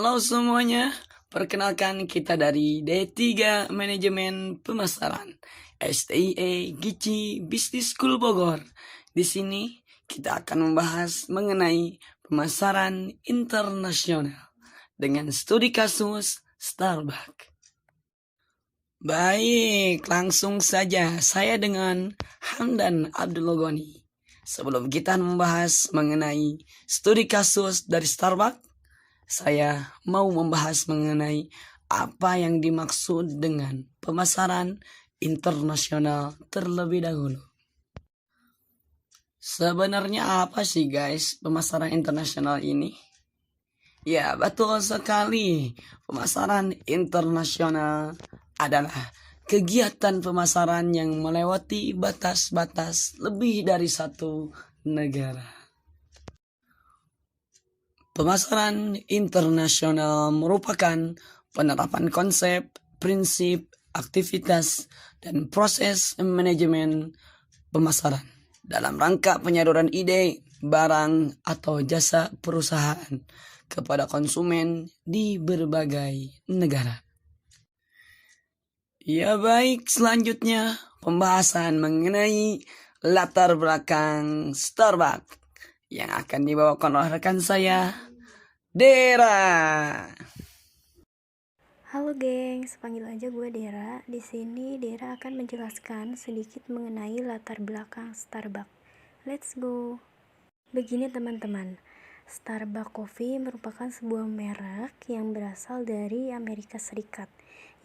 Halo semuanya, perkenalkan kita dari D3 Manajemen Pemasaran STIE Gici Business School Bogor. Di sini kita akan membahas mengenai pemasaran internasional dengan studi kasus Starbucks. Baik, langsung saja saya dengan Hamdan Abdul Logoni. Sebelum kita membahas mengenai studi kasus dari Starbucks, saya mau membahas mengenai apa yang dimaksud dengan pemasaran internasional terlebih dahulu. Sebenarnya apa sih guys pemasaran internasional ini? Ya, betul sekali. Pemasaran internasional adalah kegiatan pemasaran yang melewati batas-batas lebih dari satu negara. Pemasaran internasional merupakan penerapan konsep, prinsip, aktivitas, dan proses manajemen pemasaran dalam rangka penyaluran ide, barang, atau jasa perusahaan kepada konsumen di berbagai negara. Ya baik, selanjutnya pembahasan mengenai latar belakang Starbucks yang akan dibawakan oleh rekan saya, Dera. Halo gengs, panggil aja gue Dera. Di sini Dera akan menjelaskan sedikit mengenai latar belakang Starbucks. Let's go. Begini teman-teman, Starbucks Coffee merupakan sebuah merek yang berasal dari Amerika Serikat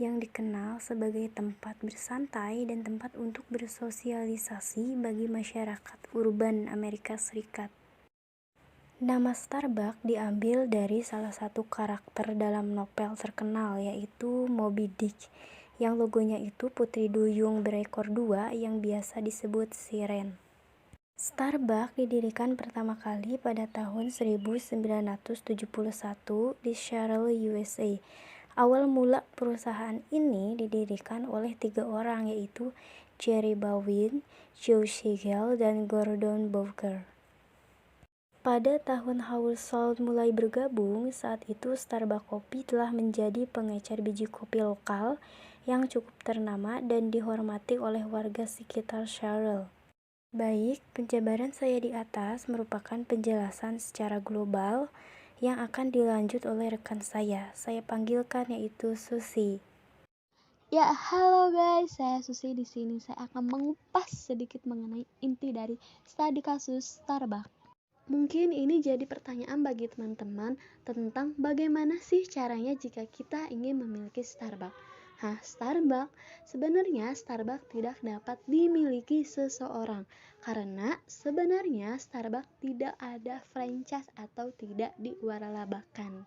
yang dikenal sebagai tempat bersantai dan tempat untuk bersosialisasi bagi masyarakat urban Amerika Serikat. Nama Starbucks diambil dari salah satu karakter dalam novel terkenal yaitu Moby Dick, yang logonya itu putri duyung berekor dua yang biasa disebut siren. Starbucks didirikan pertama kali pada tahun 1971 di Charlotte, USA. Awal mula perusahaan ini didirikan oleh 3 orang yaitu Jerry Bowen, Joe Siegel, dan Gordon Bowker. Pada tahun Household mulai bergabung, saat itu Starbucks Coffee telah menjadi pengecer biji kopi lokal yang cukup ternama dan dihormati oleh warga sekitar Charlotte. Baik, penjabaran saya di atas merupakan penjelasan secara global yang akan dilanjut oleh rekan saya. Saya panggilkan yaitu Susi. Ya, halo guys, saya Susi. Di sini saya akan mengupas sedikit mengenai inti dari studi kasus Starbucks. Mungkin ini jadi pertanyaan bagi teman-teman tentang bagaimana sih caranya jika kita ingin memiliki Starbucks. Sebenarnya Starbucks tidak dapat dimiliki seseorang karena sebenarnya Starbucks tidak ada franchise atau tidak diwaralabakan.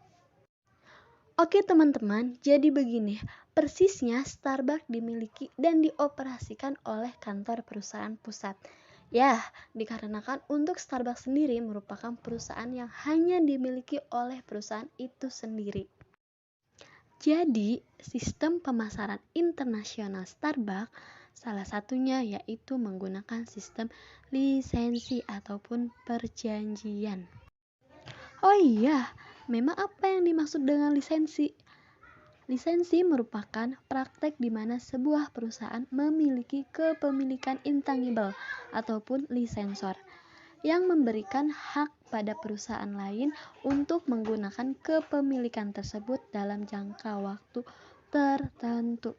Oke teman-teman, jadi begini, persisnya Starbucks dimiliki dan dioperasikan oleh kantor perusahaan pusat. Ya, dikarenakan untuk Starbucks sendiri merupakan perusahaan yang hanya dimiliki oleh perusahaan itu sendiri. Jadi, sistem pemasaran internasional Starbucks salah satunya yaitu menggunakan sistem lisensi ataupun perjanjian. Oh iya, memang apa yang dimaksud dengan lisensi? Lisensi merupakan praktek di mana sebuah perusahaan memiliki kepemilikan intangible ataupun lisensor yang memberikan hak pada perusahaan lain untuk menggunakan kepemilikan tersebut dalam jangka waktu tertentu.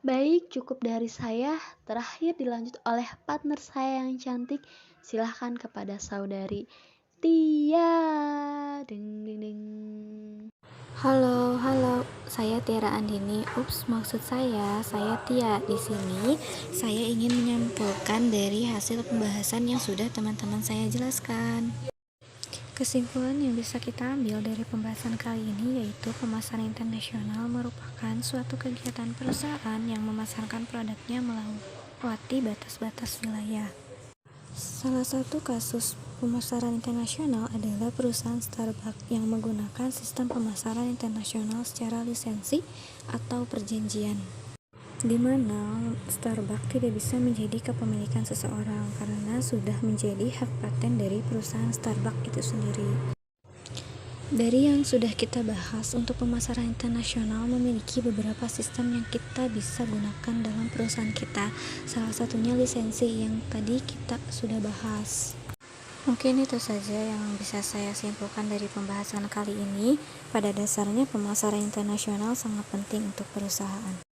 Baik, cukup dari saya. Terakhir dilanjut oleh partner saya yang cantik. Silahkan kepada saudari Tia. Ding ding ding. Halo, saya Tiara Andini. Maksud saya Tia. Di sini saya ingin menyampaikan dari hasil pembahasan yang sudah teman-teman saya jelaskan. Kesimpulan yang bisa kita ambil dari pembahasan kali ini yaitu pemasaran internasional merupakan suatu kegiatan perusahaan yang memasarkan produknya melewati batas-batas wilayah. Salah satu kasus pemasaran internasional adalah perusahaan Starbucks yang menggunakan sistem pemasaran internasional secara lisensi atau perjanjian, di mana Starbucks tidak bisa menjadi kepemilikan seseorang karena sudah menjadi hak paten dari perusahaan Starbucks itu sendiri. Dari yang sudah kita bahas, untuk pemasaran internasional memiliki beberapa sistem yang kita bisa gunakan dalam perusahaan kita. Salah satunya lisensi yang tadi kita sudah bahas. Mungkin itu saja yang bisa saya simpulkan dari pembahasan kali ini. Pada dasarnya pemasaran internasional sangat penting untuk perusahaan.